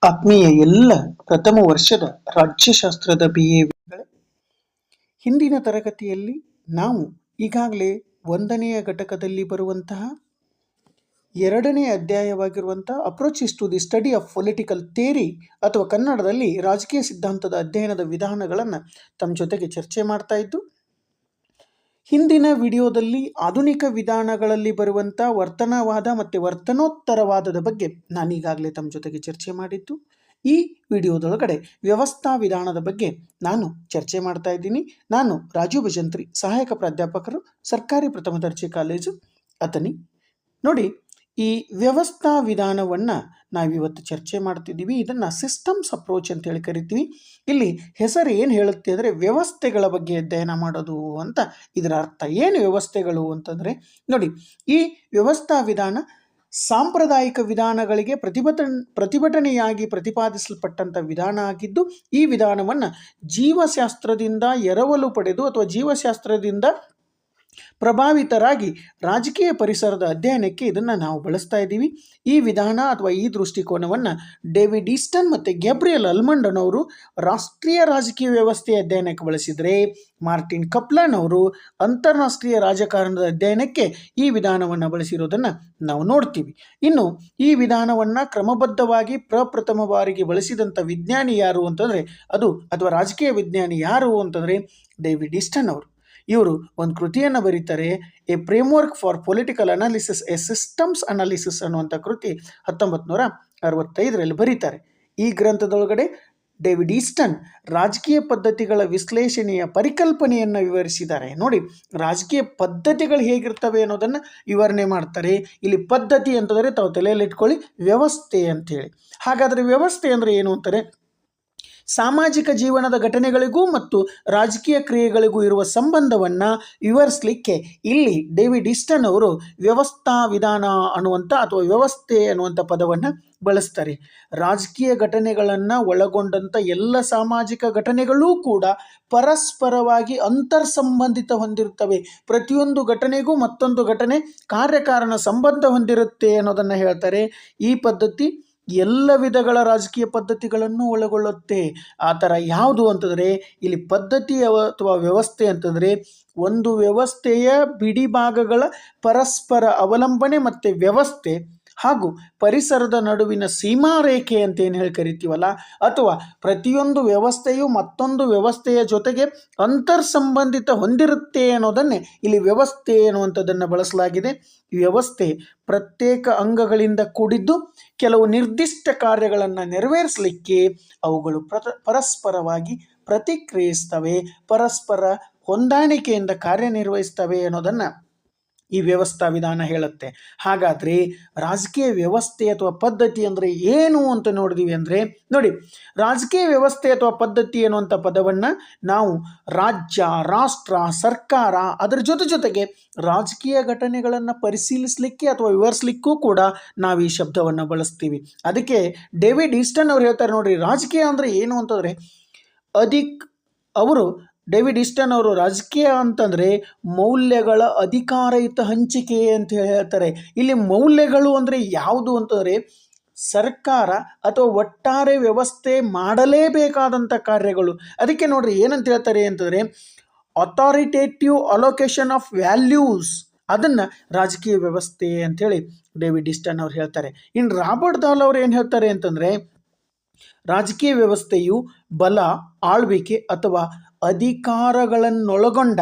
ಆತ್ಮೀಯ ಎಲ್ಲ ಪ್ರಥಮ ವರ್ಷದ ರಾಜ್ಯಶಾಸ್ತ್ರದ BA ವಿದ್ಯಾರ್ಥಿಗಳೇ, ಹಿಂದಿನ ತರಗತಿಯಲ್ಲಿ ನಾವು ಈಗಾಗಲೇ 1ನೆಯ ಘಟಕದಲ್ಲಿ ಬರುವಂತಹ 2ನೇ ಅಧ್ಯಾಯವಾಗಿರುವಂತಹ approaches to the study of political theory ಅಥವಾ ಕನ್ನಡದಲ್ಲಿ ರಾಜಕೀಯ ಸಿದ್ಧಾಂತದ ಅಧ್ಯಯನದ ವಿಧಾನಗಳನ್ನು ತಮ್ಮ ಜೊತೆಗೆ ಚರ್ಚೆ ಮಾಡ್ತಾ ಇದ್ದು, ಹಿಂದಿನ ವಿಡಿಯೋದಲ್ಲಿ ಆಧುನಿಕ ವಿಧಾನಗಳಲ್ಲಿ ಬರುವಂಥ ವರ್ತನವಾದ ಮತ್ತು ವರ್ತನೋತ್ತರವಾದದ ಬಗ್ಗೆ ನಾನು ಈಗಾಗಲೇ ತಮ್ಮ ಜೊತೆಗೆ ಚರ್ಚೆ ಮಾಡಿದ್ದು. ಈ ವಿಡಿಯೋದೊಳಗಡೆ ವ್ಯವಸ್ಥಾ ವಿಧಾನದ ಬಗ್ಗೆ ನಾನು ಚರ್ಚೆ ಮಾಡ್ತಾ ಇದ್ದೀನಿ. ನಾನು ರಾಜು ಭಜಂತ್ರಿ, ಸಹಾಯಕ ಪ್ರಾಧ್ಯಾಪಕರು, ಸರ್ಕಾರಿ ಪ್ರಥಮ ದರ್ಜೆ ಕಾಲೇಜು ಅಥಣಿ. ನೋಡಿ, ಈ ವ್ಯವಸ್ಥಾ ವಿಧಾನವನ್ನು ನಾವಿವತ್ತು ಚರ್ಚೆ ಮಾಡ್ತಿದ್ದೀವಿ. ಇದನ್ನು ಸಿಸ್ಟಮ್ಸ್ ಅಪ್ರೋಚ್ ಅಂತ ಹೇಳಿ ಕರಿತೀವಿ. ಇಲ್ಲಿ ಹೆಸರು ಏನು ಹೇಳುತ್ತೆ ಅಂದರೆ ವ್ಯವಸ್ಥೆಗಳ ಬಗ್ಗೆ ಅಧ್ಯಯನ ಮಾಡೋದು ಅಂತ. ಇದರ ಅರ್ಥ ಏನು ವ್ಯವಸ್ಥೆಗಳು ಅಂತಂದರೆ, ನೋಡಿ, ಈ ವ್ಯವಸ್ಥಾ ವಿಧಾನ ಸಾಂಪ್ರದಾಯಿಕ ವಿಧಾನಗಳಿಗೆ ಪ್ರತಿಭಟನೆಯಾಗಿ ಪ್ರತಿಪಾದಿಸಲ್ಪಟ್ಟಂಥ ವಿಧಾನ ಆಗಿದ್ದು, ಈ ವಿಧಾನವನ್ನು ಜೀವಶಾಸ್ತ್ರದಿಂದ ಎರವಲು ಪಡೆದು ಅಥವಾ ಜೀವಶಾಸ್ತ್ರದಿಂದ ಪ್ರಭಾವಿತರಾಗಿ ರಾಜಕೀಯ ಪರಿಸರದ ಅಧ್ಯಯನಕ್ಕೆ ಇದನ್ನು ನಾವು ಬಳಸ್ತಾ ಇದ್ದೀವಿ. ಈ ವಿಧಾನ ಅಥವಾ ಈ ದೃಷ್ಟಿಕೋನವನ್ನು ಡೇವಿಡ್ ಈಸ್ಟನ್ ಮತ್ತು ಗ್ಯಾಬ್ರಿಯಲ್ ಅಲ್ಮಂಡ್ ಅನ್ನೋರು ರಾಷ್ಟ್ರೀಯ ರಾಜಕೀಯ ವ್ಯವಸ್ಥೆಯ ಅಧ್ಯಯನಕ್ಕೆ ಬಳಸಿದರೆ, ಮಾರ್ಟಿನ್ ಕಪ್ಲಾನ್ ಅವರು ಅಂತಾರಾಷ್ಟ್ರೀಯ ರಾಜಕಾರಣದ ಅಧ್ಯಯನಕ್ಕೆ ಈ ವಿಧಾನವನ್ನು ಬಳಸಿರೋದನ್ನು ನಾವು ನೋಡ್ತೀವಿ. ಇನ್ನು ಈ ವಿಧಾನವನ್ನು ಕ್ರಮಬದ್ಧವಾಗಿ ಪ್ರಪ್ರಥಮ ಬಾರಿಗೆ ಬಳಸಿದಂಥ ವಿಜ್ಞಾನಿ ಯಾರು ಅಂತಂದರೆ ಅಥವಾ ರಾಜಕೀಯ ವಿಜ್ಞಾನಿ ಯಾರು ಅಂತಂದರೆ ಡೇವಿಡ್ ಈಸ್ಟನ್ ಅವರು. ಇವರು ಒಂದು ಕೃತಿಯನ್ನು ಬರೀತಾರೆ, A framework for political analysis, A systems analysis ಅನ್ನುವಂಥ ಕೃತಿ 1965ರಲ್ಲಿ ಬರೀತಾರೆ. ಈ ಗ್ರಂಥದೊಳಗಡೆ ಡೇವಿಡ್ ಈಸ್ಟನ್ ರಾಜಕೀಯ ಪದ್ಧತಿಗಳ ವಿಶ್ಲೇಷಣೆಯ ಪರಿಕಲ್ಪನೆಯನ್ನು ವಿವರಿಸಿದ್ದಾರೆ. ನೋಡಿ, ರಾಜಕೀಯ ಪದ್ಧತಿಗಳು ಹೇಗಿರ್ತವೆ ಅನ್ನೋದನ್ನು ವಿವರಣೆ ಮಾಡ್ತಾರೆ. ಇಲ್ಲಿ ಪದ್ಧತಿ ಅಂತಂದರೆ ತಾವು ತಲೆಯಲ್ಲಿ ಇಟ್ಕೊಳ್ಳಿ, ವ್ಯವಸ್ಥೆ ಅಂಥೇಳಿ. ಹಾಗಾದರೆ ವ್ಯವಸ್ಥೆ ಅಂದರೆ ಏನು ಅಂತಾರೆ? ಸಾಮಾಜಿಕ ಜೀವನದ ಘಟನೆಗಳಿಗೂ ಮತ್ತು ರಾಜಕೀಯ ಕ್ರಿಯೆಗಳಿಗೂ ಇರುವ ಸಂಬಂಧವನ್ನು ವಿವರಿಸಲಿಕ್ಕೆ ಇಲ್ಲಿ ಡೇವಿಡ್ ಈಸ್ಟನ್ ಅವರು ವ್ಯವಸ್ಥಾ ವಿಧಾನ ಅನ್ನುವಂಥ ಅಥವಾ ವ್ಯವಸ್ಥೆ ಅನ್ನುವಂಥ ಪದವನ್ನು ಬಳಸ್ತಾರೆ. ರಾಜಕೀಯ ಘಟನೆಗಳನ್ನು ಒಳಗೊಂಡಂಥ ಎಲ್ಲ ಸಾಮಾಜಿಕ ಘಟನೆಗಳೂ ಕೂಡ ಪರಸ್ಪರವಾಗಿ ಅಂತರ್ಸಂಬಂಧಿತ ಹೊಂದಿರುತ್ತವೆ. ಪ್ರತಿಯೊಂದು ಘಟನೆಗೂ ಮತ್ತೊಂದು ಘಟನೆ ಕಾರ್ಯಕಾರಣ ಸಂಬಂಧ ಹೊಂದಿರುತ್ತೆ ಅನ್ನೋದನ್ನು ಹೇಳ್ತಾರೆ. ಈ ಪದ್ಧತಿ ಎಲ್ಲ ವಿಧಗಳ ರಾಜಕೀಯ ಪದ್ಧತಿಗಳನ್ನು ಒಳಗೊಳ್ಳುತ್ತೆ. ಆ ಥರ ಯಾವುದು ಅಂತಂದರೆ ಇಲ್ಲಿ ಪದ್ಧತಿ ಅಥವಾ ವ್ಯವಸ್ಥೆ ಅಂತಂದರೆ ಒಂದು ವ್ಯವಸ್ಥೆಯ ಬಿಡಿ ಭಾಗಗಳ ಪರಸ್ಪರ ಅವಲಂಬನೆ ಮತ್ತು ವ್ಯವಸ್ಥೆ ಹಾಗೂ ಪರಿಸರದ ನಡುವಿನ ಸೀಮಾರೇಖೆ ಅಂತ ಏನು ಹೇಳಿ ಕರಿತೀವಲ್ಲ, ಅಥವಾ ಪ್ರತಿಯೊಂದು ವ್ಯವಸ್ಥೆಯು ಮತ್ತೊಂದು ವ್ಯವಸ್ಥೆಯ ಜೊತೆಗೆ ಅಂತರ್ಸಂಬಂಧಿತ ಹೊಂದಿರುತ್ತೆ ಅನ್ನೋದನ್ನೇ ಇಲ್ಲಿ ವ್ಯವಸ್ಥೆ ಅನ್ನುವಂಥದ್ದನ್ನು ಬಳಸಲಾಗಿದೆ. ವ್ಯವಸ್ಥೆ ಪ್ರತ್ಯೇಕ ಅಂಗಗಳಿಂದ ಕೂಡಿದ್ದು ಕೆಲವು ನಿರ್ದಿಷ್ಟ ಕಾರ್ಯಗಳನ್ನು ನೆರವೇರಿಸಲಿಕ್ಕೆ ಅವುಗಳು ಪರಸ್ಪರವಾಗಿ ಪ್ರತಿಕ್ರಿಯಿಸ್ತವೆ, ಪರಸ್ಪರ ಹೊಂದಾಣಿಕೆಯಿಂದ ಕಾರ್ಯನಿರ್ವಹಿಸ್ತವೆ ಅನ್ನೋದನ್ನು ಈ ವ್ಯವಸ್ಥಾ ವಿಧಾನ ಹೇಳುತ್ತೆ. ಹಾಗಾದರೆ ರಾಜಕೀಯ ವ್ಯವಸ್ಥೆ ಅಥವಾ ಪದ್ಧತಿ ಅಂದರೆ ಏನು ಅಂತ ನೋಡಿದ್ವಿ ಅಂದರೆ, ನೋಡಿ, ರಾಜಕೀಯ ವ್ಯವಸ್ಥೆ ಅಥವಾ ಪದ್ಧತಿ ಅನ್ನುವಂಥ ಪದವನ್ನು ನಾವು ರಾಜ್ಯ, ರಾಷ್ಟ್ರ, ಸರ್ಕಾರ, ಅದರ ಜೊತೆಗೆ ರಾಜಕೀಯ ಘಟನೆಗಳನ್ನು ಪರಿಶೀಲಿಸಲಿಕ್ಕೆ ಅಥವಾ ವಿವರಿಸಲಿಕ್ಕೂ ಕೂಡ ನಾವು ಈ ಶಬ್ದವನ್ನು ಬಳಸ್ತೀವಿ. ಅದಕ್ಕೆ ಡೇವಿಡ್ ಈಸ್ಟನ್ ಅವ್ರು ಹೇಳ್ತಾರೆ, ನೋಡ್ರಿ, ರಾಜಕೀಯ ಅಂದರೆ ಏನು ಅಂತಂದರೆ ಡೇವಿಡ್ ಈಸ್ಟನ್ ಅವರು ರಾಜಕೀಯ ಅಂತಂದರೆ ಮೌಲ್ಯಗಳ ಅಧಿಕಾರಯುತ ಹಂಚಿಕೆ ಅಂತ ಹೇಳ್ತಾರೆ. ಇಲ್ಲಿ ಮೌಲ್ಯಗಳು ಅಂದರೆ ಯಾವುದು ಅಂತಂದರೆ ಸರ್ಕಾರ ಅಥವಾ ಒಟ್ಟಾರೆ ವ್ಯವಸ್ಥೆ ಮಾಡಲೇಬೇಕಾದಂಥ ಕಾರ್ಯಗಳು. ಅದಕ್ಕೆ ನೋಡ್ರಿ ಏನಂತ ಹೇಳ್ತಾರೆ ಅಂತಂದರೆ ಅಥಾರಿಟೇಟಿವ್ ಅಲೋಕೇಶನ್ ಆಫ್ ವ್ಯಾಲ್ಯೂಸ್, ಅದನ್ನು ರಾಜಕೀಯ ವ್ಯವಸ್ಥೆ ಅಂಥೇಳಿ ಡೇವಿಡ್ ಈಸ್ಟನ್ ಅವ್ರು ಹೇಳ್ತಾರೆ. ಇನ್ನು ರಾಬರ್ಟ್ ದಾಲ್ ಅವರು ಏನು ಹೇಳ್ತಾರೆ ಅಂತಂದರೆ ರಾಜಕೀಯ ವ್ಯವಸ್ಥೆಯು ಬಲ, ಆಳ್ವಿಕೆ ಅಥವಾ ಅಧಿಕಾರಗಳನ್ನೊಳಗೊಂಡ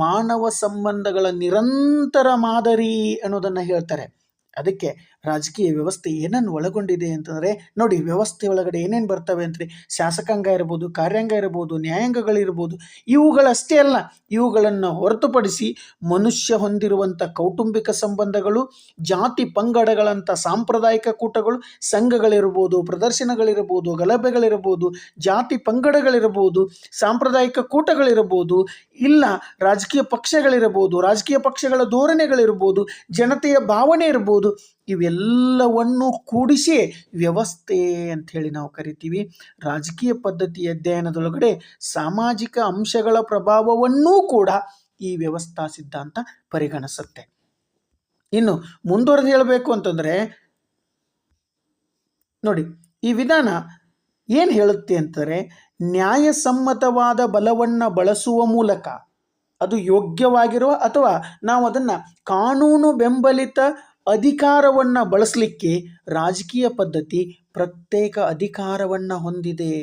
ಮಾನವ ಸಂಬಂಧಗಳ ನಿರಂತರ ಮಾದರಿ ಅನ್ನೋದನ್ನು ಹೇಳ್ತಾರೆ. ಅದಕ್ಕೆ ರಾಜಕೀಯ ವ್ಯವಸ್ಥೆ ಏನನ್ನು ಒಳಗೊಂಡಿದೆ ಅಂತಂದರೆ, ನೋಡಿ, ವ್ಯವಸ್ಥೆ ಒಳಗಡೆ ಏನೇನು ಬರ್ತವೆ ಅಂದರೆ ಶಾಸಕಾಂಗ ಇರ್ಬೋದು, ಕಾರ್ಯಾಂಗ ಇರ್ಬೋದು, ನ್ಯಾಯಾಂಗಗಳಿರ್ಬೋದು. ಇವುಗಳಷ್ಟೇ ಅಲ್ಲ, ಇವುಗಳನ್ನು ಹೊರತುಪಡಿಸಿ ಮನುಷ್ಯ ಹೊಂದಿರುವಂಥ ಕೌಟುಂಬಿಕ ಸಂಬಂಧಗಳು, ಜಾತಿ ಪಂಗಡಗಳಂಥ ಸಾಂಪ್ರದಾಯಿಕ ಕೂಟಗಳು, ಸಂಘಗಳಿರ್ಬೋದು, ಪ್ರದರ್ಶನಗಳಿರ್ಬೋದು, ಗಲಭೆಗಳಿರ್ಬೋದು, ಜಾತಿ ಪಂಗಡಗಳಿರ್ಬೋದು, ಸಾಂಪ್ರದಾಯಿಕ ಕೂಟಗಳಿರ್ಬೋದು, ಇಲ್ಲ ರಾಜಕೀಯ ಪಕ್ಷಗಳಿರ್ಬೋದು, ರಾಜಕೀಯ ಪಕ್ಷಗಳ ಧೋರಣೆಗಳಿರ್ಬೋದು, ಜನತೆಯ ಭಾವನೆ ಇರ್ಬೋದು, ಇವೆಲ್ಲವನ್ನು ಕೂಡಿಸಿ ವ್ಯವಸ್ಥೆ ಅಂಥೇಳಿ ನಾವು ಕರಿತೀವಿ. ರಾಜಕೀಯ ಪದ್ಧತಿ ಅಧ್ಯಯನದೊಳಗಡೆ ಸಾಮಾಜಿಕ ಅಂಶಗಳ ಪ್ರಭಾವವನ್ನೂ ಕೂಡ ಈ ವ್ಯವಸ್ಥಾ ಸಿದ್ಧಾಂತ ಪರಿಗಣಿಸುತ್ತೆ. ಇನ್ನು ಮುಂದುವರೆದು ಹೇಳಬೇಕು ಅಂತಂದರೆ, ನೋಡಿ, ಈ ವಿಧಾನ ಏನು ಹೇಳುತ್ತೆ ಅಂತಾರೆ, ನ್ಯಾಯಸಮ್ಮತವಾದ ಬಲವನ್ನು ಬಳಸುವ ಮೂಲಕ ಅದು ಯೋಗ್ಯವಾಗಿರುವ ಅಥವಾ ನಾವು ಅದನ್ನು ಕಾನೂನು ಬೆಂಬಲಿತ ಅಧಿಕಾರವನ್ನು ಬಳಸಲಿಕ್ಕೆ ರಾಜಕೀಯ ಪದ್ಧತಿ ಪ್ರತ್ಯೇಕ ಅಧಿಕಾರವನ್ನು ಹೊಂದಿದೆ.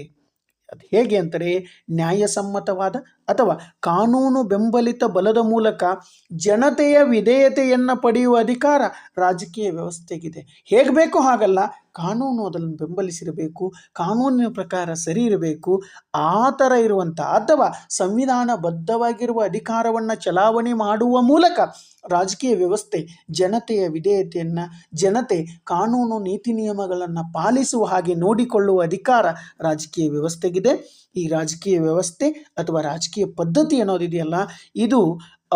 ಅದು ಹೇಗೆ ಅಂತಾರೆ, ನ್ಯಾಯಸಮ್ಮತವಾದ ಅಥವಾ ಕಾನೂನು ಬೆಂಬಲಿತ ಬಲದ ಮೂಲಕ ಜನತೆಯ ವಿಧೇಯತೆಯನ್ನು ಪಡೆಯುವ ಅಧಿಕಾರ ರಾಜಕೀಯ ವ್ಯವಸ್ಥೆಗಿದೆ. ಹೇಗೆ ಬೇಕೋ ಹಾಗಲ್ಲ, ಕಾನೂನು ಅದನ್ನು ಬೆಂಬಲಿಸಿರಬೇಕು, ಕಾನೂನಿನ ಪ್ರಕಾರ ಸರಿ ಇರಬೇಕು. ಆ ಥರ ಇರುವಂಥ ಅಥವಾ ಸಂವಿಧಾನಬದ್ಧವಾಗಿರುವ ಅಧಿಕಾರವನ್ನು ಚಲಾವಣೆ ಮಾಡುವ ಮೂಲಕ ರಾಜಕೀಯ ವ್ಯವಸ್ಥೆ ಜನತೆಯ ವಿಧೇಯತೆಯನ್ನು, ಜನತೆ ಕಾನೂನು ನೀತಿ ನಿಯಮಗಳನ್ನು ಪಾಲಿಸುವ ಹಾಗೆ ನೋಡಿಕೊಳ್ಳುವ ಅಧಿಕಾರ ರಾಜಕೀಯ ವ್ಯವಸ್ಥೆಗಿದೆ. ಈ ರಾಜಕೀಯ ವ್ಯವಸ್ಥೆ ಅಥವಾ ರಾಜಕೀಯ ಪದ್ಧತಿ ಅನ್ನೋದಿದೆಯಲ್ಲ, ಇದು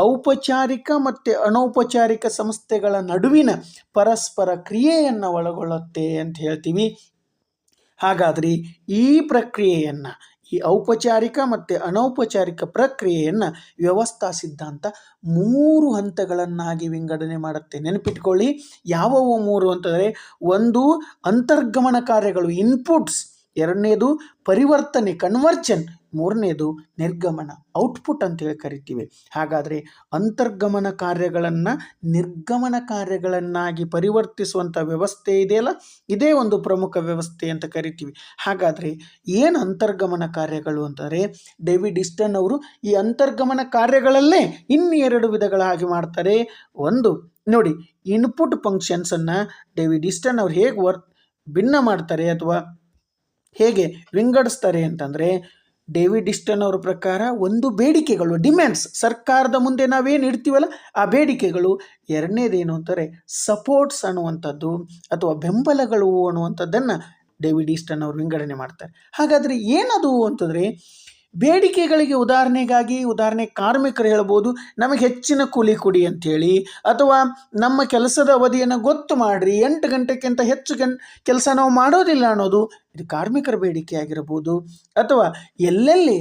ಔಪಚಾರಿಕ ಮತ್ತು ಅನೌಪಚಾರಿಕ ಸಂಸ್ಥೆಗಳ ನಡುವಿನ ಪರಸ್ಪರ ಕ್ರಿಯೆಯನ್ನು ಒಳಗೊಳ್ಳುತ್ತೆ ಅಂತ ಹೇಳ್ತೀವಿ. ಹಾಗಾದರೆ ಈ ಪ್ರಕ್ರಿಯೆಯನ್ನು, ಈ ಔಪಚಾರಿಕ ಮತ್ತು ಅನೌಪಚಾರಿಕ ಪ್ರಕ್ರಿಯೆಯನ್ನು ವ್ಯವಸ್ಥಾ ಸಿದ್ಧಾಂತ 3 ಹಂತಗಳನ್ನಾಗಿ ವಿಂಗಡಣೆ ಮಾಡುತ್ತೆ. ನೆನಪಿಟ್ಕೊಳ್ಳಿ, ಯಾವುವು 3 ಅಂತಂದರೆ, ಒಂದು ಅಂತರ್ಗಮನ ಕಾರ್ಯಗಳು ಇನ್ಪುಟ್ಸ್, ಎರಡನೇದು ಪರಿವರ್ತನೆ ಕನ್ವರ್ಜನ್, ಮೂರನೇದು ನಿರ್ಗಮನ ಔಟ್ಪುಟ್ ಅಂತೇಳಿ ಕರಿತೀವಿ. ಹಾಗಾದರೆ ಅಂತರ್ಗಮನ ಕಾರ್ಯಗಳನ್ನು ನಿರ್ಗಮನ ಕಾರ್ಯಗಳನ್ನಾಗಿ ಪರಿವರ್ತಿಸುವಂಥ ವ್ಯವಸ್ಥೆ ಇದೆಯಲ್ಲ, ಇದೇ ಒಂದು ಪ್ರಮುಖ ವ್ಯವಸ್ಥೆ ಅಂತ ಕರಿತೀವಿ. ಹಾಗಾದರೆ ಏನು ಅಂತರ್ಗಮನ ಕಾರ್ಯಗಳು ಅಂತಂದರೆ, ಡೇವಿಡ್ ಈಸ್ಟನ್ ಅವರು ಈ ಅಂತರ್ಗಮನ ಕಾರ್ಯಗಳಲ್ಲೇ ಇನ್ನು 2 ವಿಧಗಳಾಗಿ ಮಾಡ್ತಾರೆ. ಒಂದು ನೋಡಿ, ಇನ್ಪುಟ್ ಫಂಕ್ಷನ್ಸನ್ನು ಡೇವಿಡ್ ಈಸ್ಟನ್ ಅವರು ಹೇಗೆ ಭಿನ್ನ ಮಾಡ್ತಾರೆ ಅಥವಾ ಹೇಗೆ ವಿಂಗಡಿಸ್ತಾರೆ ಅಂತಂದರೆ, ಡೇವಿಡ್ ಈಸ್ಟನ್ ಅವರ ಪ್ರಕಾರ ಒಂದು ಬೇಡಿಕೆಗಳು, ಡಿಮ್ಯಾಂಡ್ಸ್, ಸರ್ಕಾರದ ಮುಂದೆ ನಾವೇನು ಇಡ್ತೀವಲ್ಲ ಆ ಬೇಡಿಕೆಗಳು. ಎರಡನೇದೇನು ಅಂತಾರೆ ಸಪೋರ್ಟ್ಸ್ ಅನ್ನುವಂಥದ್ದು ಅಥವಾ ಬೆಂಬಲಗಳು ಅನ್ನುವಂಥದ್ದನ್ನು ಡೇವಿಡ್ ಈಸ್ಟನ್ ಅವರು ವಿಂಗಡಣೆ ಮಾಡ್ತಾರೆ. ಹಾಗಾದರೆ ಏನದು ಅಂತಂದರೆ, ಬೇಡಿಕೆಗಳಿಗೆ ಉದಾಹರಣೆ ಕಾರ್ಮಿಕರು ಹೇಳ್ಬೋದು, ನಮಗೆ ಹೆಚ್ಚಿನ ಕೂಲಿ ಕೊಡಿ ಅಂಥೇಳಿ, ಅಥವಾ ನಮ್ಮ ಕೆಲಸದ ಅವಧಿಯನ್ನು ಗೊತ್ತು ಮಾಡಿರಿ, 8 ಗಂಟೆಗಿಂತ ಹೆಚ್ಚು ಕೆಲಸ ನಾವು ಮಾಡೋದಿಲ್ಲ ಅನ್ನೋದು, ಇದು ಕಾರ್ಮಿಕರ ಬೇಡಿಕೆ ಆಗಿರ್ಬೋದು. ಅಥವಾ ಎಲ್ಲೆಲ್ಲಿ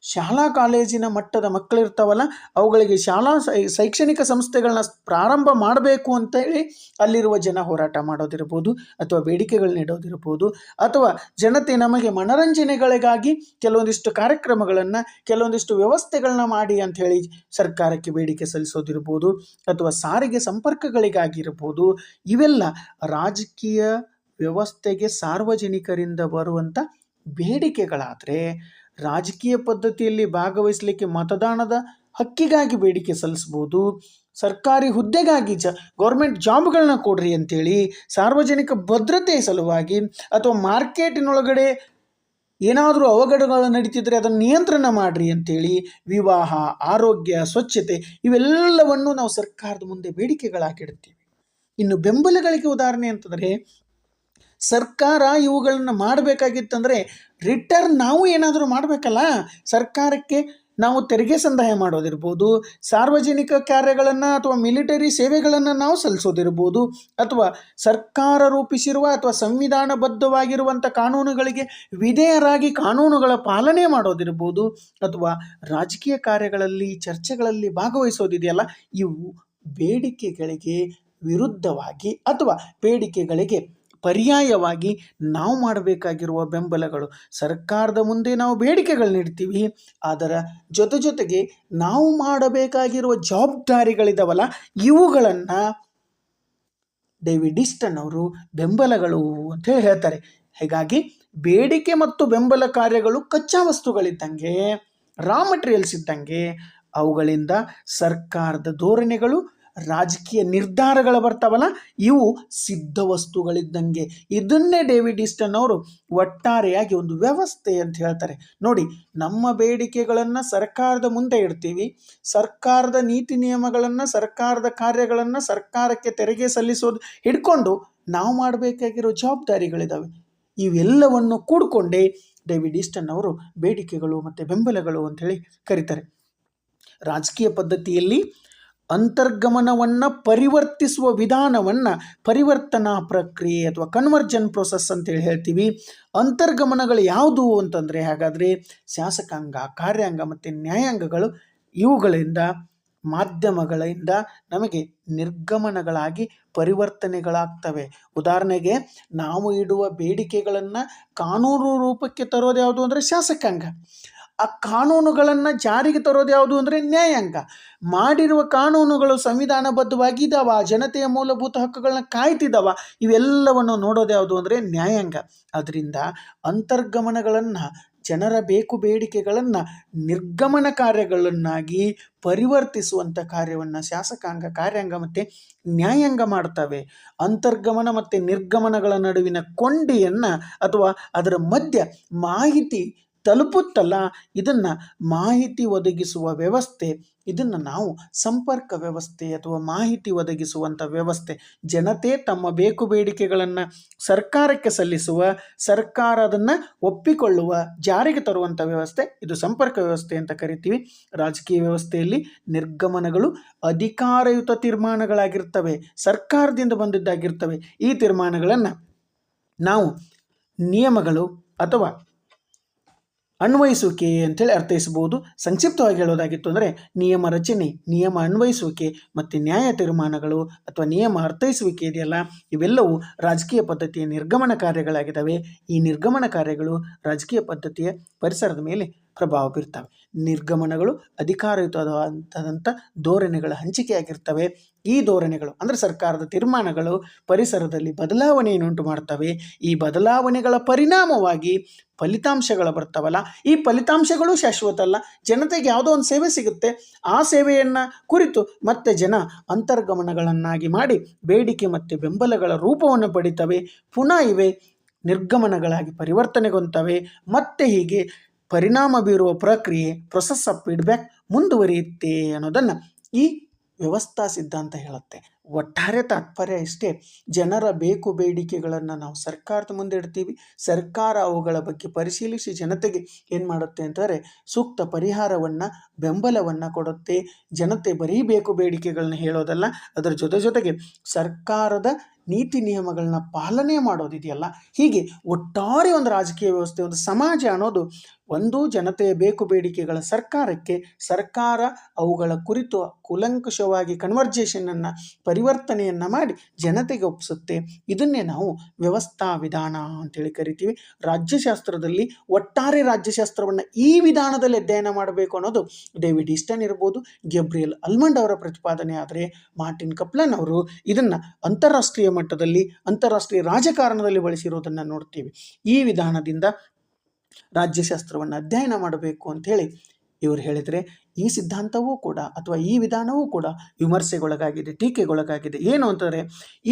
ಶಾಲಾ ಕಾಲೇಜಿನ ಮಟ್ಟದ ಮಕ್ಕಳಿರ್ತಾವಲ್ಲ, ಅವುಗಳಿಗೆ ಶಾಲಾ ಶೈಕ್ಷಣಿಕ ಸಂಸ್ಥೆಗಳನ್ನ ಪ್ರಾರಂಭ ಮಾಡಬೇಕು ಅಂತೇಳಿ ಅಲ್ಲಿರುವ ಜನ ಹೋರಾಟ ಮಾಡೋದಿರ್ಬೋದು, ಅಥವಾ ಬೇಡಿಕೆಗಳನ್ನ ಇಡೋದಿರ್ಬೋದು. ಅಥವಾ ಜನತೆ ನಮಗೆ ಮನರಂಜನೆಗಳಿಗಾಗಿ ಕೆಲವೊಂದಿಷ್ಟು ಕಾರ್ಯಕ್ರಮಗಳನ್ನು, ಕೆಲವೊಂದಿಷ್ಟು ವ್ಯವಸ್ಥೆಗಳನ್ನ ಮಾಡಿ ಅಂಥೇಳಿ ಸರ್ಕಾರಕ್ಕೆ ಬೇಡಿಕೆ ಸಲ್ಲಿಸೋದಿರ್ಬೋದು. ಅಥವಾ ಸಾರಿಗೆ ಸಂಪರ್ಕಗಳಿಗಾಗಿರ್ಬೋದು. ಇವೆಲ್ಲ ರಾಜಕೀಯ ವ್ಯವಸ್ಥೆಗೆ ಸಾರ್ವಜನಿಕರಿಂದ ಬರುವಂಥ ಬೇಡಿಕೆಗಳಾದರೆ, ರಾಜಕೀಯ ಪದ್ಧತಿಯಲ್ಲಿ ಭಾಗವಹಿಸಲಿಕ್ಕೆ ಮತದಾನದ ಹಕ್ಕಿಗಾಗಿ ಬೇಡಿಕೆ ಸಲ್ಲಿಸ್ಬೋದು, ಸರ್ಕಾರಿ ಹುದ್ದೆಗಾಗಿ ಗೌರ್ಮೆಂಟ್ ಜಾಬ್ಗಳನ್ನ ಕೊಡ್ರಿ ಅಂತೇಳಿ, ಸಾರ್ವಜನಿಕ ಭದ್ರತೆಯ ಸಲುವಾಗಿ, ಅಥವಾ ಮಾರ್ಕೆಟಿನೊಳಗಡೆ ಏನಾದರೂ ಅವಘಡಗಳು ನಡೀತಿದ್ರೆ ಅದನ್ನು ನಿಯಂತ್ರಣ ಮಾಡಿರಿ ಅಂತೇಳಿ, ವಿವಾಹ, ಆರೋಗ್ಯ, ಸ್ವಚ್ಛತೆ ಇವೆಲ್ಲವನ್ನು ನಾವು ಸರ್ಕಾರದ ಮುಂದೆ ಬೇಡಿಕೆಗಳಾಗಿಡ್ತೀವಿ. ಇನ್ನು ಬೆಂಬಲಗಳಿಗೆ ಉದಾಹರಣೆ ಅಂತಂದರೆ, ಸರ್ಕಾರ ಇವುಗಳನ್ನು ಮಾಡಬೇಕಾಗಿತ್ತಂದರೆ ರಿಟರ್ನ್ ನಾವು ಏನಾದರೂ ಮಾಡಬೇಕಲ್ಲ, ಸರ್ಕಾರಕ್ಕೆ ನಾವು ತೆರಿಗೆ ಸಂದಾಯ ಮಾಡೋದಿರ್ಬೋದು, ಸಾರ್ವಜನಿಕ ಕಾರ್ಯಗಳನ್ನು ಅಥವಾ ಮಿಲಿಟರಿ ಸೇವೆಗಳನ್ನು ನಾವು ಸಲ್ಲಿಸೋದಿರ್ಬೋದು, ಅಥವಾ ಸರ್ಕಾರ ರೂಪಿಸಿರುವ ಅಥವಾ ಸಂವಿಧಾನಬದ್ಧವಾಗಿರುವಂಥ ಕಾನೂನುಗಳಿಗೆ ವಿಧೇಯರಾಗಿ ಕಾನೂನುಗಳ ಪಾಲನೆ ಮಾಡೋದಿರ್ಬೋದು, ಅಥವಾ ರಾಜಕೀಯ ಕಾರ್ಯಗಳಲ್ಲಿ ಚರ್ಚೆಗಳಲ್ಲಿ ಭಾಗವಹಿಸೋದಿದೆಯಲ್ಲ, ಇವು ಬೇಡಿಕೆಗಳಿಗೆ ವಿರುದ್ಧವಾಗಿ ಅಥವಾ ಬೇಡಿಕೆಗಳಿಗೆ ಪರ್ಯಾಯವಾಗಿ ನಾವು ಮಾಡಬೇಕಾಗಿರುವ ಬೆಂಬಲಗಳು. ಸರ್ಕಾರದ ಮುಂದೆ ನಾವು ಬೇಡಿಕೆಗಳನ್ನ ಇಡ್ತೀವಿ, ಅದರ ಜೊತೆಗೆ ನಾವು ಮಾಡಬೇಕಾಗಿರುವ ಜವಾಬ್ದಾರಿಗಳಿದಾವಲ್ಲ, ಇವುಗಳನ್ನು ಡೇವಿಡ್ ಈಸ್ಟನ್ ಅವರು ಬೆಂಬಲಗಳು ಅಂತ ಹೇಳ್ತಾರೆ. ಹೀಗಾಗಿ ಬೇಡಿಕೆ ಮತ್ತು ಬೆಂಬಲ ಕಾರ್ಯಗಳು ಕಚ್ಚಾ ವಸ್ತುಗಳಿದ್ದಂಗೆ, ರಾ ಮಟೀರಿಯಲ್ಸ್ ಇದ್ದಂಗೆ, ಅವುಗಳಿಂದ ಸರ್ಕಾರದ ಧೋರಣೆಗಳು, ರಾಜಕೀಯ ನಿರ್ಧಾರಗಳು ಬರ್ತಾವಲ್ಲ, ಇವು ಸಿದ್ಧ ವಸ್ತುಗಳಿದ್ದಂಗೆ. ಇದನ್ನೇ ಡೇವಿಡ್ ಈಸ್ಟನ್ ಅವರು ಒಟ್ಟಾರೆಯಾಗಿ ಒಂದು ವ್ಯವಸ್ಥೆ ಅಂತ ಹೇಳ್ತಾರೆ. ನೋಡಿ, ನಮ್ಮ ಬೇಡಿಕೆಗಳನ್ನು ಸರ್ಕಾರದ ಮುಂದೆ ಇಡ್ತೀವಿ, ಸರ್ಕಾರದ ನೀತಿ ನಿಯಮಗಳನ್ನು, ಸರ್ಕಾರದ ಕಾರ್ಯಗಳನ್ನು, ಸರ್ಕಾರಕ್ಕೆ ತೆರಿಗೆ ಸಲ್ಲಿಸೋದು ಹಿಡ್ಕೊಂಡು ನಾವು ಮಾಡಬೇಕಾಗಿರೋ ಜವಾಬ್ದಾರಿಗಳಿದ್ದಾವೆ. ಇವೆಲ್ಲವನ್ನು ಕೂಡಿಕೊಂಡೇ ಡೇವಿಡ್ ಈಸ್ಟನ್ ಅವರು ಬೇಡಿಕೆಗಳು ಮತ್ತು ಬೆಂಬಲಗಳು ಅಂಥೇಳಿ ಕರೀತಾರೆ. ರಾಜಕೀಯ ಪದ್ಧತಿಯಲ್ಲಿ ಅಂತರ್ಗಮನವನ್ನು ಪರಿವರ್ತಿಸುವ ವಿಧಾನವನ್ನು ಪರಿವರ್ತನಾ ಪ್ರಕ್ರಿಯೆ ಅಥವಾ ಕನ್ವರ್ಜನ್ ಪ್ರೊಸೆಸ್ ಅಂತೇಳಿ ಹೇಳ್ತೀವಿ. ಅಂತರ್ಗಮನಗಳು ಯಾವುದು ಅಂತಂದರೆ, ಹಾಗಾದರೆ ಶಾಸಕಾಂಗ, ಕಾರ್ಯಾಂಗ ಮತ್ತು ನ್ಯಾಯಾಂಗಗಳು, ಇವುಗಳಿಂದ ಮಾಧ್ಯಮಗಳಿಂದ ನಮಗೆ ನಿರ್ಗಮನಗಳಾಗಿ ಪರಿವರ್ತನೆಗಳಾಗ್ತವೆ. ಉದಾಹರಣೆಗೆ ನಾವು ಇಡುವ ಬೇಡಿಕೆಗಳನ್ನು ಕಾನೂನು ರೂಪಕ್ಕೆ ತರೋದು ಯಾವುದು ಅಂದರೆ ಶಾಸಕಾಂಗ. ಆ ಕಾನೂನುಗಳನ್ನು ಜಾರಿಗೆ ತರೋದು ಯಾವುದು ಅಂದರೆ ನ್ಯಾಯಾಂಗ. ಮಾಡಿರುವ ಕಾನೂನುಗಳು ಸಂವಿಧಾನಬದ್ಧವಾಗಿದ್ದಾವ, ಜನತೆಯ ಮೂಲಭೂತ ಹಕ್ಕುಗಳನ್ನ ಕಾಯ್ತಿದ್ದಾವ, ಇವೆಲ್ಲವನ್ನು ನೋಡೋದು ಯಾವುದು ಅಂದರೆ ನ್ಯಾಯಾಂಗ. ಅದರಿಂದ ಅಂತರ್ಗಮನಗಳನ್ನು, ಜನರ ಬೇಕು ಬೇಡಿಕೆಗಳನ್ನು ನಿರ್ಗಮನ ಕಾರ್ಯಗಳನ್ನಾಗಿ ಪರಿವರ್ತಿಸುವಂಥ ಕಾರ್ಯವನ್ನು ಶಾಸಕಾಂಗ, ಕಾರ್ಯಾಂಗ ಮತ್ತು ನ್ಯಾಯಾಂಗ ಮಾಡ್ತವೆ. ಅಂತರ್ಗಮನ ಮತ್ತು ನಿರ್ಗಮನಗಳ ನಡುವಿನ ಕೊಂಡಿಯನ್ನು ಅಥವಾ ಅದರ ಮಧ್ಯ ಮಾಹಿತಿ ತಲುಪುತ್ತಲ್ಲ, ಇದನ್ನು ಮಾಹಿತಿ ಒದಗಿಸುವ ವ್ಯವಸ್ಥೆ, ಇದನ್ನು ನಾವು ಸಂಪರ್ಕ ವ್ಯವಸ್ಥೆ ಅಥವಾ ಮಾಹಿತಿ ಒದಗಿಸುವಂಥ ವ್ಯವಸ್ಥೆ. ಜನತೆ ತಮ್ಮ ಬೇಕು ಬೇಡಿಕೆಗಳನ್ನು ಸರ್ಕಾರಕ್ಕೆ ಸಲ್ಲಿಸುವ, ಸರ್ಕಾರ ಅದನ್ನು ಒಪ್ಪಿಕೊಳ್ಳುವ, ಜಾರಿಗೆ ತರುವಂಥ ವ್ಯವಸ್ಥೆ, ಇದು ಸಂಪರ್ಕ ವ್ಯವಸ್ಥೆ ಅಂತ ಕರಿತೀವಿ. ರಾಜಕೀಯ ವ್ಯವಸ್ಥೆಯಲ್ಲಿ ನಿರ್ಗಮನಗಳು ಅಧಿಕಾರಯುತ ತೀರ್ಮಾನಗಳಾಗಿರ್ತವೆ, ಸರ್ಕಾರದಿಂದ ಬಂದಿದ್ದಾಗಿರ್ತವೆ. ಈ ತೀರ್ಮಾನಗಳನ್ನು ನಾವು ನಿಯಮಗಳು ಅಥವಾ ಅನ್ವಯಿಸುವಿಕೆ ಅಂತೇಳಿ ಅರ್ಥೈಸಬಹುದು. ಸಂಕ್ಷಿಪ್ತವಾಗಿ ಹೇಳೋದಾಗಿತ್ತು ಅಂದರೆ ನಿಯಮ ರಚನೆ, ನಿಯಮ ಅನ್ವಯಿಸುವಿಕೆ ಮತ್ತು ನ್ಯಾಯ ತೀರ್ಮಾನಗಳು ಅಥವಾ ನಿಯಮ ಅರ್ಥೈಸುವಿಕೆ ಇದೆಯಲ್ಲ, ಇವೆಲ್ಲವೂ ರಾಜಕೀಯ ಪದ್ಧತಿಯ ನಿರ್ಗಮನ ಕಾರ್ಯಗಳಾಗಿದ್ದಾವೆ. ಈ ನಿರ್ಗಮನ ಕಾರ್ಯಗಳು ರಾಜಕೀಯ ಪದ್ಧತಿಯ ಪರಿಸರದ ಮೇಲೆ ಪ್ರಭಾವ ಬೀರ್ತವೆ. ನಿರ್ಗಮನಗಳು ಅಧಿಕಾರಯುತವಾದಂಥ ಧೋರಣೆಗಳ ಹಂಚಿಕೆಯಾಗಿರ್ತವೆ. ಈ ಧೋರಣೆಗಳು ಅಂದರೆ ಸರ್ಕಾರದ ತೀರ್ಮಾನಗಳು ಪರಿಸರದಲ್ಲಿ ಬದಲಾವಣೆಯನ್ನುಂಟು ಮಾಡ್ತವೆ. ಈ ಬದಲಾವಣೆಗಳ ಪರಿಣಾಮವಾಗಿ ಫಲಿತಾಂಶಗಳು ಬರ್ತಾವಲ್ಲ, ಈ ಫಲಿತಾಂಶಗಳು ಶಾಶ್ವತ ಅಲ್ಲ. ಜನತೆಗೆ ಯಾವುದೋ ಒಂದು ಸೇವೆ ಸಿಗುತ್ತೆ, ಆ ಸೇವೆಯನ್ನು ಕುರಿತು ಮತ್ತೆ ಜನ ಅಂತರ್ಗಮನಗಳನ್ನಾಗಿ ಮಾಡಿ ಬೇಡಿಕೆ ಮತ್ತು ಬೆಂಬಲಗಳ ರೂಪವನ್ನು ಪಡಿತವೆ. ಪುನಃ ಇವೆ ನಿರ್ಗಮನಗಳಾಗಿ ಪರಿವರ್ತನೆಗೊಂತವೆ. ಮತ್ತೆ ಹೀಗೆ ಪರಿಣಾಮ ಬೀರುವ ಪ್ರಕ್ರಿಯೆ, ಪ್ರೊಸೆಸ್ ಆಫ್ ಫೀಡ್ಬ್ಯಾಕ್ ಮುಂದುವರಿಯುತ್ತೆ ಅನ್ನೋದನ್ನು ಈ ವ್ಯವಸ್ಥಾ ಸಿದ್ಧಾಂತ ಹೇಳುತ್ತೆ. ಒಟ್ಟಾರೆ ತಾತ್ಪರ್ಯ ಇಷ್ಟೇ, ಜನರ ಬೇಕು ಬೇಡಿಕೆಗಳನ್ನು ನಾವು ಸರ್ಕಾರದ ಮುಂದೆ ಇಡ್ತೀವಿ. ಸರ್ಕಾರ ಅವುಗಳ ಬಗ್ಗೆ ಪರಿಶೀಲಿಸಿ ಜನತೆಗೆ ಏನು ಮಾಡುತ್ತೆ ಅಂತಂದರೆ ಸೂಕ್ತ ಪರಿಹಾರವನ್ನು, ಬೆಂಬಲವನ್ನು ಕೊಡುತ್ತೆ. ಜನತೆ ಬರೀ ಬೇಕು ಬೇಡಿಕೆಗಳನ್ನ ಹೇಳೋದಲ್ಲ, ಅದರ ಜೊತೆಗೆ ಸರ್ಕಾರದ ನೀತಿ ನಿಯಮಗಳನ್ನ ಪಾಲನೆ ಮಾಡೋದಿದೆಯಲ್ಲ, ಹೀಗೆ ಒಟ್ಟಾರೆ ಒಂದು ರಾಜಕೀಯ ವ್ಯವಸ್ಥೆ, ಒಂದು ಸಮಾಜ ಅನ್ನೋದು ಒಂದು ಜನತೆಯ ಬೇಕು ಬೇಡಿಕೆಗಳ ಸರ್ಕಾರಕ್ಕೆ, ಸರ್ಕಾರ ಅವುಗಳ ಕುರಿತು ಕೂಲಂಕುಷವಾಗಿ ಕನ್ವರ್ಜೇಷನನ್ನು, ಪರಿವರ್ತನೆಯನ್ನು ಮಾಡಿ ಜನತೆಗೆ ಒಪ್ಪಿಸುತ್ತೆ. ಇದನ್ನೇ ನಾವು ವ್ಯವಸ್ಥಾ ವಿಧಾನ ಅಂತೇಳಿ ಕರಿತೀವಿ. ರಾಜ್ಯಶಾಸ್ತ್ರದಲ್ಲಿ ಒಟ್ಟಾರೆ ರಾಜ್ಯಶಾಸ್ತ್ರವನ್ನು ಈ ವಿಧಾನದಲ್ಲಿ ಅಧ್ಯಯನ ಮಾಡಬೇಕು ಅನ್ನೋದು ಡೇವಿಡ್ ಈಸ್ಟನ್ ಇರ್ಬೋದು, ಗ್ಯಾಬ್ರಿಯಲ್ ಅಲ್ಮಂಡ್ ಅವರ ಪ್ರತಿಪಾದನೆ. ಆದರೆ ಮಾರ್ಟಿನ್ ಕಪ್ಲನ್ ಅವರು ಇದನ್ನು ಅಂತಾರಾಷ್ಟ್ರೀಯ ಮಟ್ಟದಲ್ಲಿ, ಅಂತಾರಾಷ್ಟ್ರೀಯ ರಾಜಕಾರಣದಲ್ಲಿ ಬಳಸಿರೋದನ್ನು ನೋಡ್ತೀವಿ. ಈ ವಿಧಾನದಿಂದ ರಾಜ್ಯಶಾಸ್ತ್ರವನ್ನು ಅಧ್ಯಯನ ಮಾಡಬೇಕು ಅಂಥೇಳಿ ಇವರು ಹೇಳಿದರೆ, ಈ ಸಿದ್ಧಾಂತವೂ ಕೂಡ ಅಥವಾ ಈ ವಿಧಾನವೂ ಕೂಡ ವಿಮರ್ಶೆಗೊಳಗಾಗಿದೆ, ಟೀಕೆಗೊಳಗಾಗಿದೆ. ಏನು ಅಂತಂದರೆ,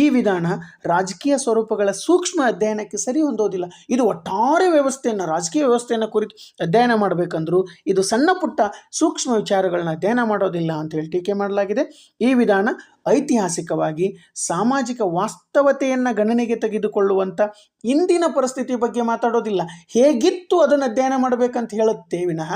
ಈ ವಿಧಾನ ರಾಜಕೀಯ ಸ್ವರೂಪಗಳ ಸೂಕ್ಷ್ಮ ಅಧ್ಯಯನಕ್ಕೆ ಸರಿ ಹೊಂದೋದಿಲ್ಲ. ಇದು ಒಟ್ಟಾರೆ ವ್ಯವಸ್ಥೆಯನ್ನು, ರಾಜಕೀಯ ವ್ಯವಸ್ಥೆಯನ್ನು ಕುರಿತು ಅಧ್ಯಯನ ಮಾಡಬೇಕಂದ್ರೂ ಇದು ಸಣ್ಣ ಪುಟ್ಟ ಸೂಕ್ಷ್ಮ ವಿಚಾರಗಳನ್ನ ಅಧ್ಯಯನ ಮಾಡೋದಿಲ್ಲ ಅಂತೇಳಿ ಟೀಕೆ ಮಾಡಲಾಗಿದೆ. ಈ ವಿಧಾನ ಐತಿಹಾಸಿಕವಾಗಿ ಸಾಮಾಜಿಕ ವಾಸ್ತವತೆಯನ್ನು ಗಣನೆಗೆ ತೆಗೆದುಕೊಳ್ಳುವಂಥ ಇಂದಿನ ಪರಿಸ್ಥಿತಿ ಬಗ್ಗೆ ಮಾತಾಡೋದಿಲ್ಲ. ಹೇಗಿತ್ತು ಅದನ್ನು ಅಧ್ಯಯನ ಮಾಡಬೇಕಂತ ಹೇಳುತ್ತೆ ವಿನಃ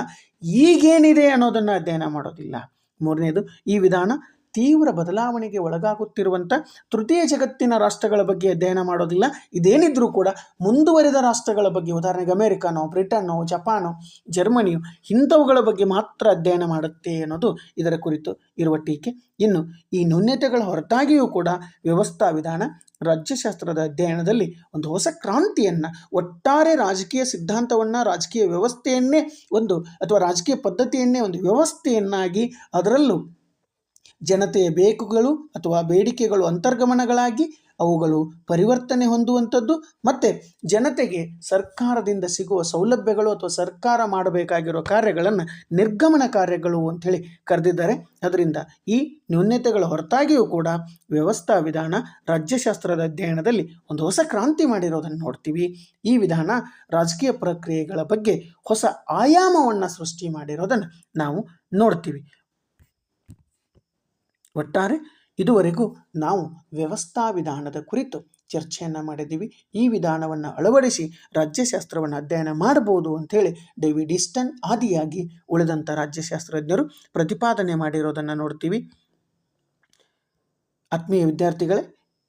ಈಗೇನಿದೆ ಅನ್ನೋದನ್ನು ಅಧ್ಯಯನ ಮಾಡೋದಿಲ್ಲ. ಮೂರನೇದು, ಈ ವಿಧಾನ ತೀವ್ರ ಬದಲಾವಣೆಗೆ ಒಳಗಾಗುತ್ತಿರುವಂಥ ತೃತೀಯ ಜಗತ್ತಿನ ರಾಷ್ಟ್ರಗಳ ಬಗ್ಗೆ ಅಧ್ಯಯನ ಮಾಡೋದಿಲ್ಲ. ಇದೇನಿದ್ರೂ ಕೂಡ ಮುಂದುವರೆದ ರಾಷ್ಟ್ರಗಳ ಬಗ್ಗೆ, ಉದಾಹರಣೆಗೆ ಅಮೇರಿಕಾನೋ, ಬ್ರಿಟನ್ನೋ, ಜಪಾನೋ, ಜರ್ಮನಿಯೋ, ಇಂಥವುಗಳ ಬಗ್ಗೆ ಮಾತ್ರ ಅಧ್ಯಯನ ಮಾಡುತ್ತೆ ಅನ್ನೋದು ಇದರ ಕುರಿತು ಇರುವ ಟೀಕೆ. ಇನ್ನು ಈ ನ್ಯೂನ್ಯತೆಗಳ ಹೊರತಾಗಿಯೂ ಕೂಡ ವ್ಯವಸ್ಥಾ ವಿಧಾನ ರಾಜ್ಯಶಾಸ್ತ್ರದ ಅಧ್ಯಯನದಲ್ಲಿ ಒಂದು ಹೊಸ ಕ್ರಾಂತಿಯನ್ನು, ಒಟ್ಟಾರೆ ರಾಜಕೀಯ ಸಿದ್ಧಾಂತವನ್ನು, ರಾಜಕೀಯ ವ್ಯವಸ್ಥೆಯನ್ನೇ ಒಂದು ಅಥವಾ ರಾಜಕೀಯ ಪದ್ಧತಿಯನ್ನೇ ಒಂದು ವ್ಯವಸ್ಥೆಯನ್ನಾಗಿ, ಅದರಲ್ಲೂ ಜನತೆಯ ಬೇಕುಗಳು ಅಥವಾ ಬೇಡಿಕೆಗಳು ಅಂತರ್ಗಮನಗಳಾಗಿ ಅವುಗಳು ಪರಿವರ್ತನೆ ಹೊಂದುವಂಥದ್ದು, ಮತ್ತು ಜನತೆಗೆ ಸರ್ಕಾರದಿಂದ ಸಿಗುವ ಸೌಲಭ್ಯಗಳು ಅಥವಾ ಸರ್ಕಾರ ಮಾಡಬೇಕಾಗಿರೋ ಕಾರ್ಯಗಳನ್ನು ನಿರ್ಗಮನ ಕಾರ್ಯಗಳು ಅಂಥೇಳಿ ಕರೆದಿದ್ದಾರೆ. ಅದರಿಂದ ಈ ನ್ಯೂನ್ಯತೆಗಳ ಹೊರತಾಗಿಯೂ ಕೂಡ ವ್ಯವಸ್ಥಾ ವಿಧಾನ ರಾಜ್ಯಶಾಸ್ತ್ರದ ಅಧ್ಯಯನದಲ್ಲಿ ಒಂದು ಹೊಸ ಕ್ರಾಂತಿ ಮಾಡಿರೋದನ್ನು ನೋಡ್ತೀವಿ. ಈ ವಿಧಾನ ರಾಜಕೀಯ ಪ್ರಕ್ರಿಯೆಗಳ ಬಗ್ಗೆ ಹೊಸ ಆಯಾಮವನ್ನು ಸೃಷ್ಟಿ ಮಾಡಿರೋದನ್ನು ನಾವು ನೋಡ್ತೀವಿ. ಒಟ್ಟಾರೆ ಇದುವರೆಗೂ ನಾವು ವ್ಯವಸ್ಥಾ ವಿಧಾನದ ಕುರಿತು ಚರ್ಚೆಯನ್ನು ಮಾಡಿದ್ದೀವಿ. ಈ ವಿಧಾನವನ್ನು ಅಳವಡಿಸಿ ರಾಜ್ಯಶಾಸ್ತ್ರವನ್ನು ಅಧ್ಯಯನ ಮಾಡಬಹುದು ಅಂಥೇಳಿ ಡೇವಿಡ್ ಈಸ್ಟನ್ ಆದಿಯಾಗಿ ಉಳಿದಂಥ ರಾಜ್ಯಶಾಸ್ತ್ರಜ್ಞರು ಪ್ರತಿಪಾದನೆ ಮಾಡಿರೋದನ್ನು ನೋಡ್ತೀವಿ. ಆತ್ಮೀಯ ವಿದ್ಯಾರ್ಥಿಗಳೇ,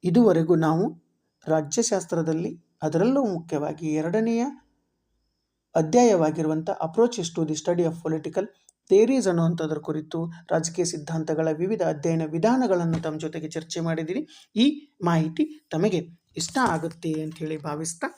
ಇದುವರೆಗೂ ನಾವು ರಾಜ್ಯಶಾಸ್ತ್ರದಲ್ಲಿ, ಅದರಲ್ಲೂ ಮುಖ್ಯವಾಗಿ 2ನೆಯ ಅಧ್ಯಾಯವಾಗಿರುವಂಥ approaches to the study of political theories ಅನ್ನುವಂಥದ್ರ ಕುರಿತು ರಾಜಕೀಯ ಸಿದ್ಧಾಂತಗಳ ವಿವಿಧ ಅಧ್ಯಯನ ವಿಧಾನಗಳನ್ನು ತಮ್ಮ ಜೊತೆಗೆ ಚರ್ಚೆ ಮಾಡಿದ್ದೀನಿ. ಈ ಮಾಹಿತಿ ತಮಗೆ ಇಷ್ಟ ಆಗುತ್ತೆ ಅಂಥೇಳಿ ಭಾವಿಸ್ತಾ